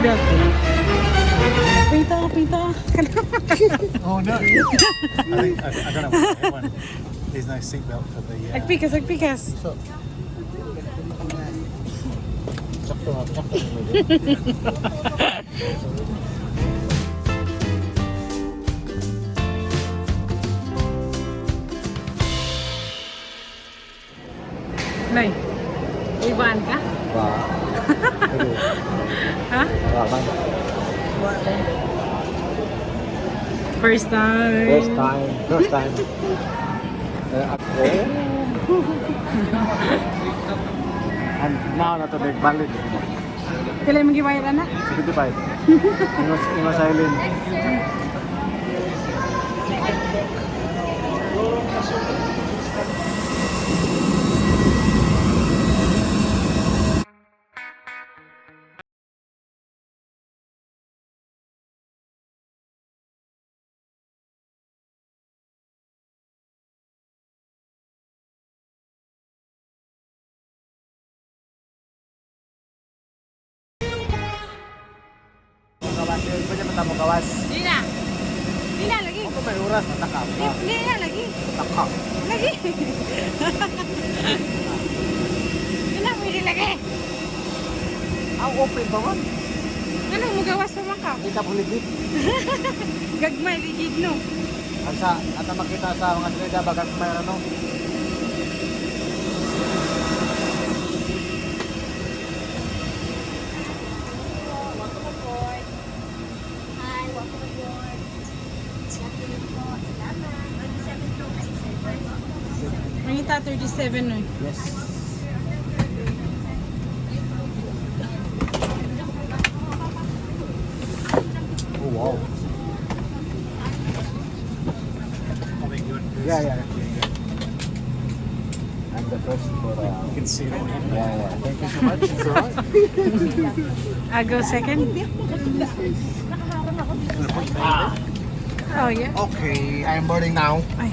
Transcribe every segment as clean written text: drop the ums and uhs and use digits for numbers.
seatbelt. Pinta. Oh no! I don't know. One. There's no seatbelt for the. Agpikas. So. Sakto. Nay, ibaan ka? Wow. Ha? First time. And now na to make valid. Kailan mo gibayad na? 75. Ingo silent. Pwede ba tayo magawas? Di na lagi. Ako may oras, natakap. Di na lagi. Natakap. Lagi. Di na pwede lagi. Ang open ba man? Ano mo gawas pa man ka? Kita politik. Gagmay ligid no. Ang sa, at makita sa mga treda, bagat may ano. Mangita 37 no. Yes. Oh wow. Yeah. I'm the first for you can see it. Yeah. Thank you so much. It's alright. I go second. Oh yeah. Okay, I'm boarding now. Ay.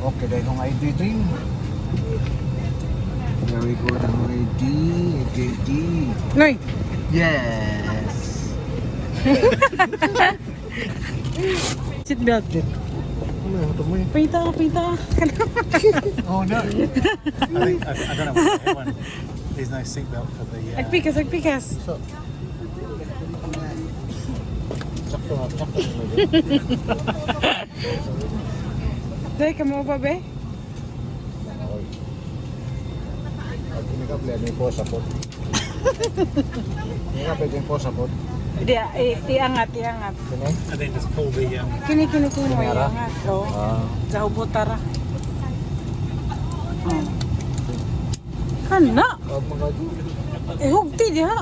Okay, dahil kong ID ring. Very good, I'm ready. Noy. Yes. Seatbelt. Ano yung ito mo eh? Pinta. Oh no. I don't know. One. There's no seatbelt for the. Agpikas. So. Sakto. Dahil ka mo pa be? Pag kumikapli, may posa po. Kumikapli yung posa po. Di, iangat. Sino? And then just pull the. Kini mo Kamera? iangat. Oo. Sa ubotara. Oh. Kana. Pag mga Hugti diha.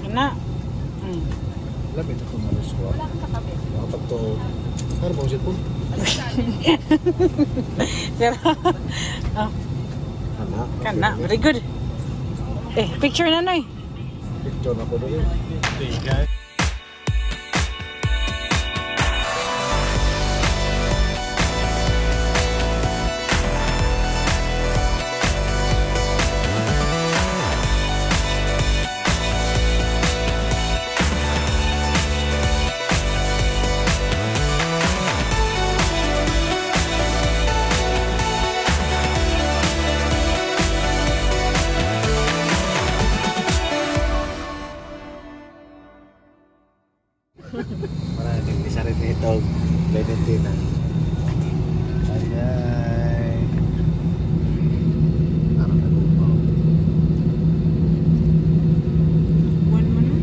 Kana. labit ako na risko. Kapag to, ano ba ang cellphone? Pero, oh, kana. Very good. Picture na noy. Picture na ko doon. There you go. Maraming isa rin ito, Valentina. Ayay. Parang nagupaw. One mo na.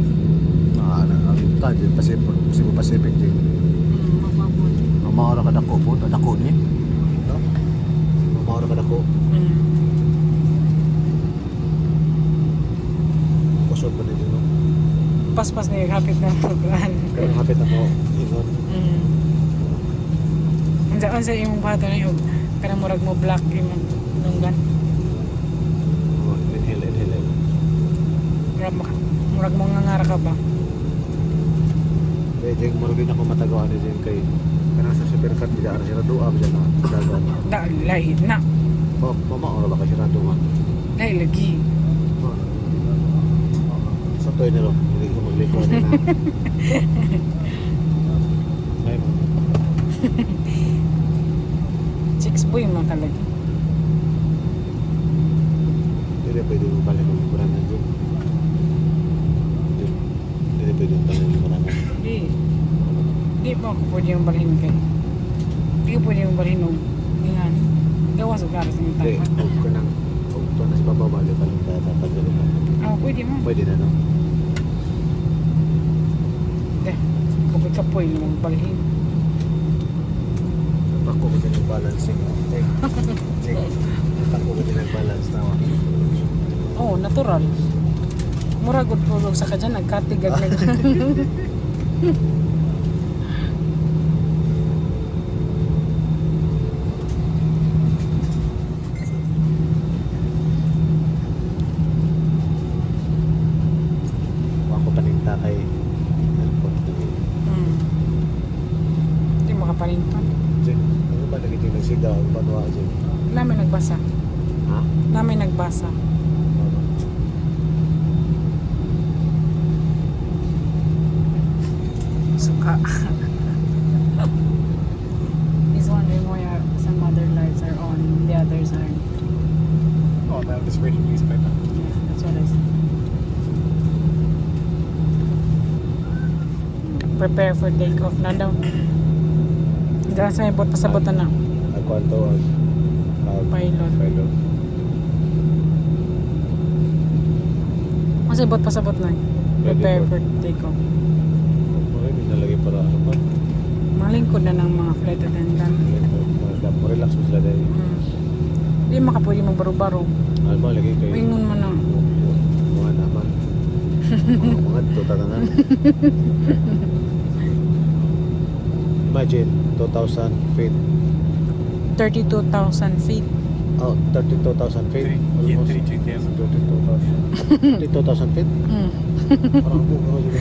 Ang Pacific din. Mapapon. Mamaura ka dako po, dako ni. No? Mamaura ka dako. Kusog pa din no? Paspas na yung hapit na program. Kaya hapit ako, ingon. Ang sa imong bata na yung kanang murag mo black yung nunggan. Inhale. Murag mo ngangara ka ba? Kaya dyan marugin ako matagawa ni dyan kay kanang sa supercut di daan sila doa ba dyan na matagawa. Lahi na. Mamaura ba ka sila doa? Lahi lagi. Toy na ro. Hindi ko magliko na. Ay mo. Chicks boy mo talaga. Hindi pwede mo balik ang kurangan dyan. Hindi pwede mo balik ang kurangan. Di pa ako pwede yung balhin kay. Di ko pwede yung balhin o. Yan. Gawas o karas ng Hindi, tapan. huwag ko nang huwag ko na sa bababa di balik ka tapos ganun pa. Pwede mo. Pwede na no? Kapoy-kapoy naman balhin. Napako ko din ang balancing. Napako ko din ang balance tawa. Oo, natural. Muragod pulog sa kadyan, nagkatigag na. Ako paninta kay airport to be. Hindi makapalinton. Ano ba nagiging nagsigaw? Ang banwa dyan? Namin nagbasa. Ha? Namin nagbasa. Suka. He's wondering why some other lights are on, the others aren't. Oh, no, just reading newspaper. Yeah, that's what I said. Prepare for takeoff na daw. Dahil sa ibot pasabotan na. Nagkwanto ang Pilot. Kasi ibot pasabot na. Prepare for takeoff. Okay, hindi nalagay para ano pa. Malingkod na ng mga flight attendant. Relax mo sila dahil. Hindi makapwede magbaro-baro. Ano ba, lagay kayo? Wingon mo na. Mga naman. Mga tutatangan. Imagine, 2,000 feet. 32,000 feet. Oh, 32,000 feet. Yeah, Almost 32,000. 32,000 feet? Mm. Parang buka ko dito.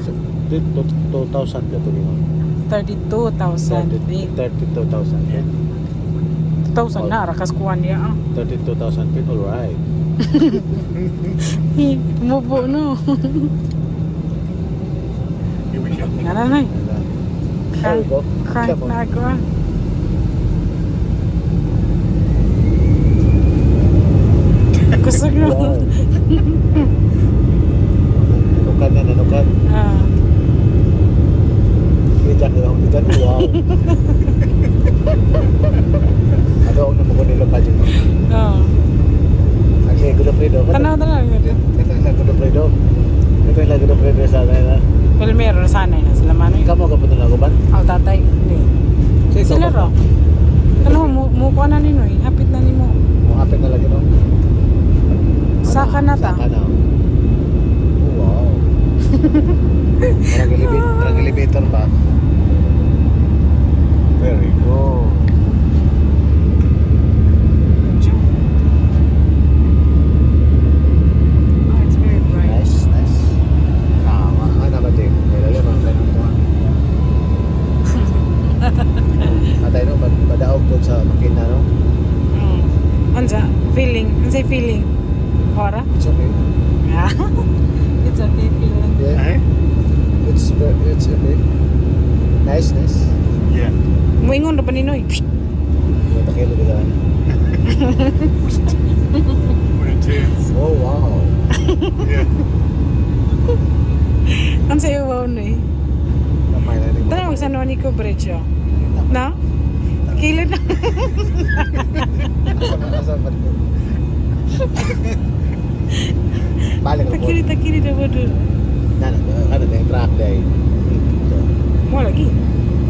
So, 2,000 ka ito nyo. 32,000 feet. 32,000 feet. 2,000 na, rakas kuha niya. 32,000 feet, alright. Mubo no. Here we go. Nanay. There we go. Crank Come on. na ako. Kusog na. Wow. Nanukan na, nanukan. Kita ko ang tigan. Wow. Ano ang namuko nila pa dyan? Ang gudo predo. Tanaw. Ito yung gudo predo. Ito yung gudo predo sa akin. Pilmero na sana na sila manoy. Kamu ka punta na ko ba? Tatay. Hindi. Sila ro. Ano mo ko na nino eh. Hapit na nimo. Hapit na lagi no? Saka na ta. Saka na. Oh, wow. Parang elevator ba? Very good. Oh, it's very bright. Nice, nice. Tama. Ano ba din? Kaya lang ang ganun mo. Atay no, madaog po sa makina no? Ansa? Feeling? Ansay feeling? Hora? It's okay. It's okay feeling. Yeah. It's okay. Nice, nice. Yeah. Muingon na ba ninoy? May takilo di ka. When it turns. Oh, wow. Yeah. Ansay wow no eh. Namay na rin mo. Tanaw sa noni ko bridge oh. Na? Kilid na. Asa ba ito? Balik ako. Takili na ba doon? Ano na yung track day? Mo lagi.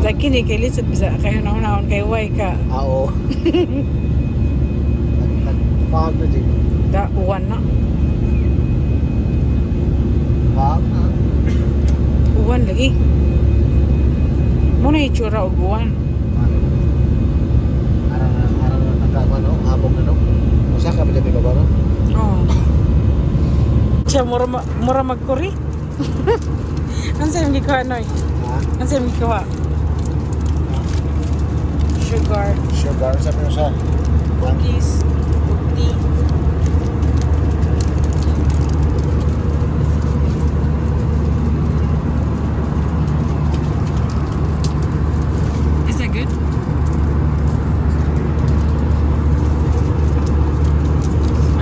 Lagi ni kay Lizard bisa kayo naon kay Way ka. Oo. Nag-fog na dyan. Da uwan na. Fog na. Uwan lagi. Mo na itsura og uwan. Arang na tangkama no? Abong na no? Masaka ba dyan di ba ba no? Oh. Siya mura magkuri. Ansay mo gikuha noy? Ha? Ansay mo gikuha? Sugar. Sugar. Sabi mo sa? Cookies. Patiti. Is that good?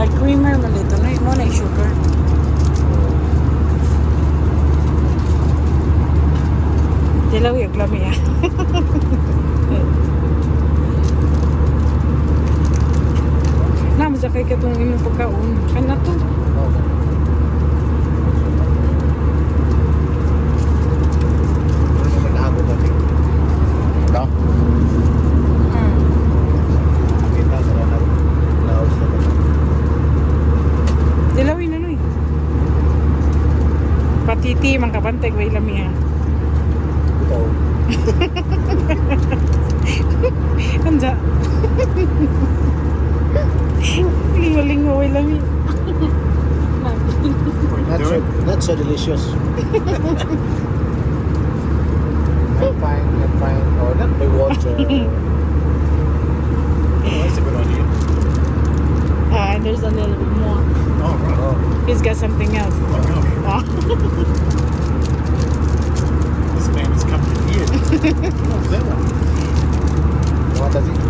Ay, creamer malito na mo na sugar. Dilaw yung klami ah. Naman sa kay katong imong pagkaon. Kana to. Nag-aabot natin. Ito? Kita sa kanan. Laos na ba? Dilawin ano eh. Patiti, mang kapantay, way lami ha. Ito. Anda. Lingo-lingo, way lami. Not so delicious. I'm fine. Oh, not my water. That's a good idea. And there's a little bit more. Oh, right. Oh, He's got something else. Oh, my gosh. Oh. This man has come to here. What was that one? what does it?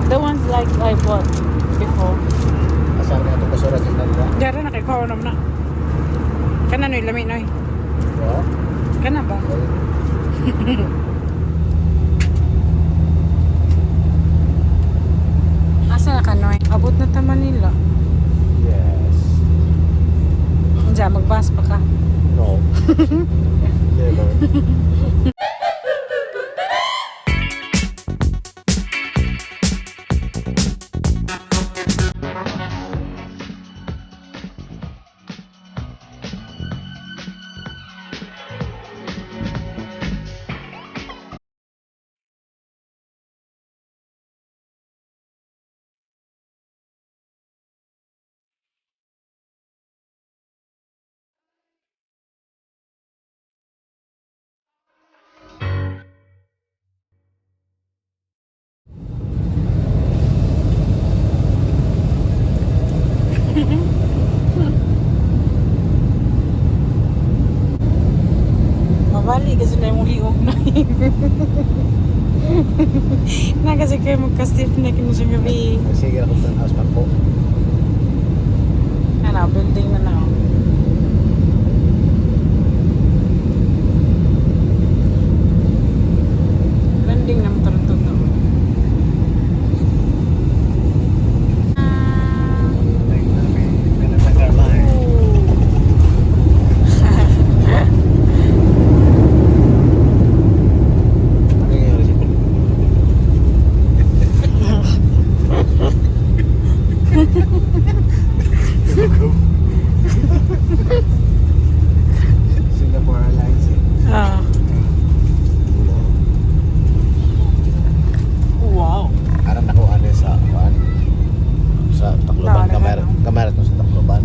The ones like I bought before. Asal nga ito kasura sa kanila. Dara na kay Kaunom na. Kana no lami noy. Oh, Kana ba? Asa na ka noy? Abot na ta Manila. yes. Unsa magbas pa ka? No. Never. Mabali kasi na yung liog na na kasi kayo magka-stiff neck na siya gabi. Sige ako sa house man po. Ano, building na na. Landing na matarutog na. Singapore Airlines. Ah. Wow. Arang ako ano sa kuan. Sa Tacloban, kamera to sa Tacloban.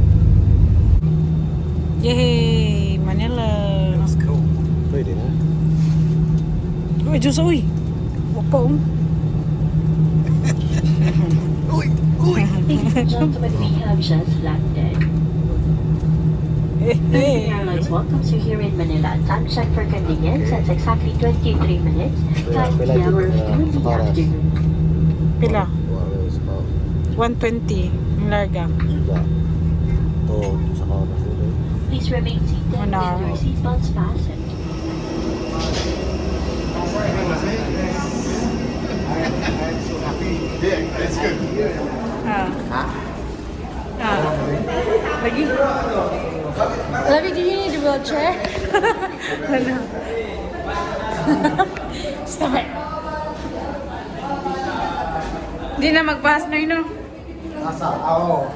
Yay! Manila. That's cool. Pwede na. Uy, Diyos, uy! Huwag pa, Ladies and gentlemen, we have just landed. Philippine Airlines welcomes you here in Manila. Time check for convenience, it's exactly 23 minutes. Time the hour of 2 in the afternoon. Pila? Wala sa kao. 120. Ang larga. Diba? To sa kao na sila. Please remain seated with your seatbelts fastened. Yeah, that's good. Lagi? Lavi, do you need a wheelchair? Ano? Stop it. Di na mag-pass na yun, no? Nasa, oo.